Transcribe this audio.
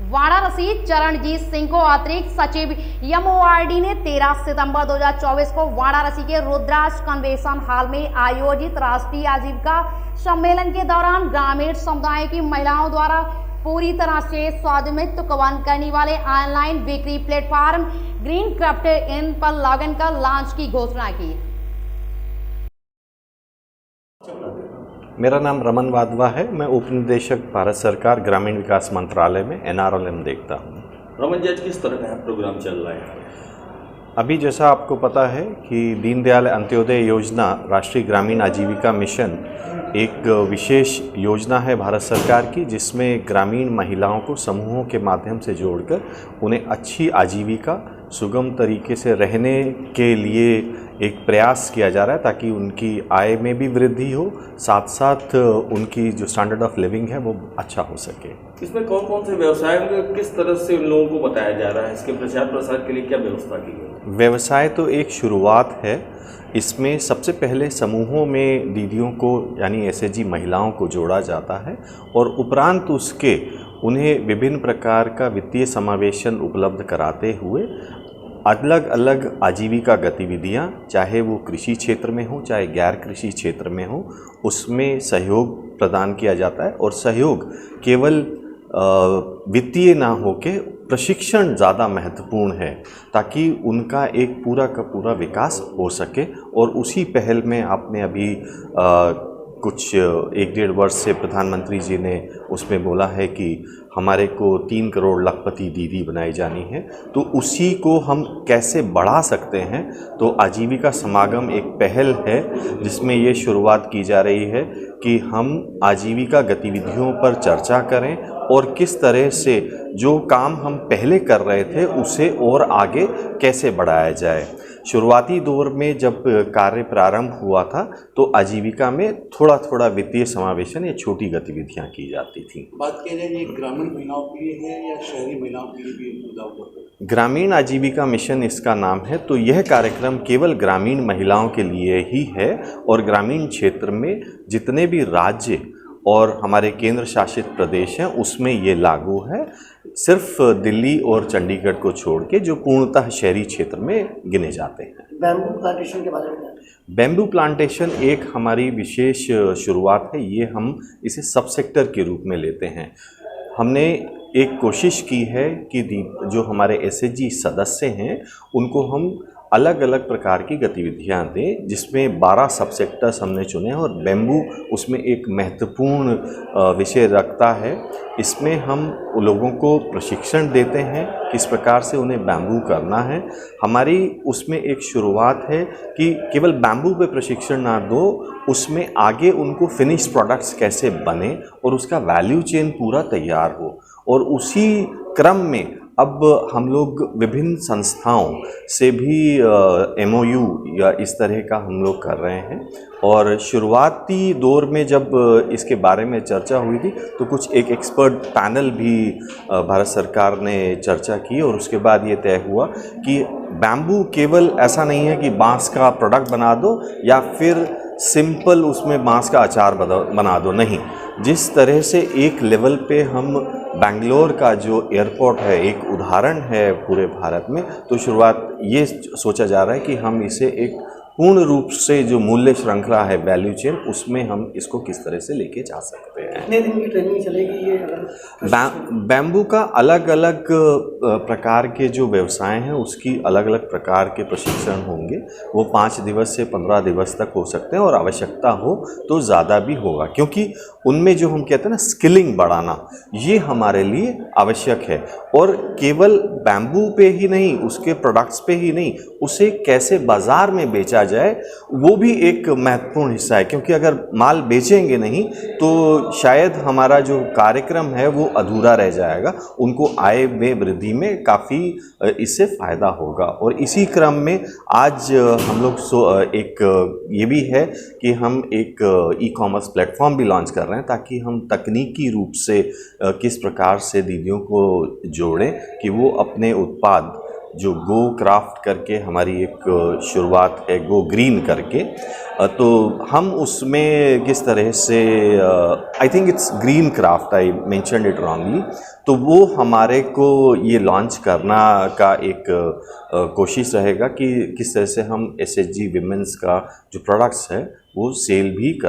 वाराणसी चरणजीत सिंह को अतिरिक्त सचिव MORD ने 13 सितंबर 2024 को वाराणसी के रुद्राक्ष कन्वेंशन हॉल में आयोजित राष्ट्रीय आजीविका सम्मेलन के दौरान ग्रामीण समुदाय की महिलाओं द्वारा पूरी तरह से स्वामित्व करने वाले ऑनलाइन बिक्री प्लेटफॉर्म ग्रीन क्राफ्ट इन पर लॉगिन कर लॉन्च की घोषणा की। मेरा नाम रमन वाधवा है। मैं उप निदेशक भारत सरकार ग्रामीण विकास मंत्रालय में NRLM देखता हूँ। रमन जी, आज किस तरह का प्रोग्राम चल रहा है? अभी जैसा आपको पता है कि दीनदयाल अंत्योदय योजना राष्ट्रीय ग्रामीण आजीविका मिशन एक विशेष योजना है भारत सरकार की, जिसमें ग्रामीण महिलाओं को समूहों के माध्यम से जोड़कर उन्हें अच्छी आजीविका सुगम तरीके से रहने के लिए एक प्रयास किया जा रहा है, ताकि उनकी आय में भी वृद्धि हो, साथ साथ उनकी जो स्टैंडर्ड ऑफ लिविंग है वो अच्छा हो सके। इसमें कौन कौन से व्यवसाय किस तरह से उन लोगों को बताया जा रहा है? इसके प्रचार प्रसार के लिए क्या व्यवस्था की गई? व्यवसाय तो एक शुरुआत है। इसमें सबसे पहले समूहों में दीदियों को यानी SHG महिलाओं को जोड़ा जाता है और उपरांत उसके उन्हें विभिन्न प्रकार का वित्तीय समावेशन उपलब्ध कराते हुए अलग अलग आजीविका गतिविधियां, चाहे वो कृषि क्षेत्र में हो चाहे गैर कृषि क्षेत्र में हो, उसमें सहयोग प्रदान किया जाता है। और सहयोग केवल वित्तीय ना होके प्रशिक्षण ज़्यादा महत्वपूर्ण है, ताकि उनका एक पूरा का पूरा विकास हो सके। और उसी पहल में आपने अभी कुछ 1-1.5 वर्ष से प्रधानमंत्री जी ने उसमें बोला है कि हमारे को 3 करोड़ लखपति दीदी बनाई जानी है, तो उसी को हम कैसे बढ़ा सकते हैं। तो आजीविका समागम एक पहल है जिसमें ये शुरुआत की जा रही है कि हम आजीविका गतिविधियों पर चर्चा करें और किस तरह से जो काम हम पहले कर रहे थे उसे और आगे कैसे बढ़ाया जाए। शुरुआती दौर में जब कार्य प्रारंभ हुआ था तो आजीविका में थोड़ा थोड़ा वित्तीय समावेशन या छोटी गतिविधियां की जाती थी। बात की जाए, ये ग्रामीण महिलाओं के लिए है या शहरी महिलाओं के लिए भी लागू है? ग्रामीण आजीविका मिशन इसका नाम है। तो यह कार्यक्रम केवल ग्रामीण महिलाओं के लिए ही है और ग्रामीण क्षेत्र में जितने भी राज्य और हमारे केंद्र शासित प्रदेश हैं उसमें ये लागू है, सिर्फ दिल्ली और चंडीगढ़ को छोड़ के, जो पूर्णतः शहरी क्षेत्र में गिने जाते हैं। बैम्बू प्लांटेशन के बारे में? बैम्बू प्लांटेशन एक हमारी विशेष शुरुआत है। ये हम इसे सब सेक्टर के रूप में लेते हैं। हमने एक कोशिश की है कि जो हमारे SHG सदस्य हैं उनको हम अलग अलग प्रकार की गतिविधियां दें, जिसमें 12 सब सेक्टर्स हमने चुने हैं और बैम्बू उसमें एक महत्वपूर्ण विषय रखता है। इसमें हम लोगों को प्रशिक्षण देते हैं किस प्रकार से उन्हें बैम्बू करना है। हमारी उसमें एक शुरुआत है कि केवल बैम्बू पे प्रशिक्षण ना दो, उसमें आगे उनको फिनिश प्रोडक्ट्स कैसे बने और उसका वैल्यू चेन पूरा तैयार हो। और उसी क्रम में अब हम लोग विभिन्न संस्थाओं से भी MOU या इस तरह का हम लोग कर रहे हैं। और शुरुआती दौर में जब इसके बारे में चर्चा हुई थी तो कुछ एक एक्सपर्ट पैनल भी भारत सरकार ने चर्चा की और उसके बाद ये तय हुआ कि बैम्बू केवल ऐसा नहीं है कि बांस का प्रोडक्ट बना दो या फिर सिंपल उसमें बांस का अचार बना दो, नहीं। जिस तरह से एक लेवल पे हम बेंगलोर का जो एयरपोर्ट है एक उदाहरण है पूरे भारत में, तो शुरुआत ये सोचा जा रहा है कि हम इसे एक पूर्ण रूप से जो मूल्य श्रृंखला है वैल्यू चेन, उसमें हम इसको किस तरह से लेके जा सकते हैं। कितने दिन की ट्रेनिंग चलेगी ये? बैम्बू का अलग अलग प्रकार के जो व्यवसाय हैं उसकी अलग अलग प्रकार के प्रशिक्षण होंगे। वो 5 दिवस से 15 दिवस तक हो सकते हैं और आवश्यकता हो तो ज़्यादा भी होगा, क्योंकि उनमें जो हम कहते हैं ना स्किलिंग बढ़ाना, ये हमारे लिए आवश्यक है। और केवल बैम्बू पे ही नहीं, उसके प्रोडक्ट्स पे ही नहीं, उसे कैसे बाज़ार में बेचा जाए वो भी एक महत्वपूर्ण हिस्सा है। क्योंकि अगर माल बेचेंगे नहीं तो शायद हमारा जो कार्यक्रम है वो अधूरा रह जाएगा। उनको आय में वृद्धि में काफ़ी इससे फ़ायदा होगा। और इसी क्रम में आज हम लोग एक ये भी है कि हम एक ई-कॉमर्स प्लेटफॉर्म भी लॉन्च कर रहे हैं, ताकि हम तकनीकी रूप से किस प्रकार से दीदियों को जोड़ें कि वो अपने उत्पाद जो गो क्राफ्ट करके हमारी एक शुरुआत है, गो ग्रीन करके। तो हम उसमें किस तरह से, I think it's green craft, I mentioned it wrongly, तो वो हमारे को ये लॉन्च करना का एक कोशिश रहेगा कि किस तरह से हम एसएचजी विमेंस का जो प्रोडक्ट्स है वो सेल भी कर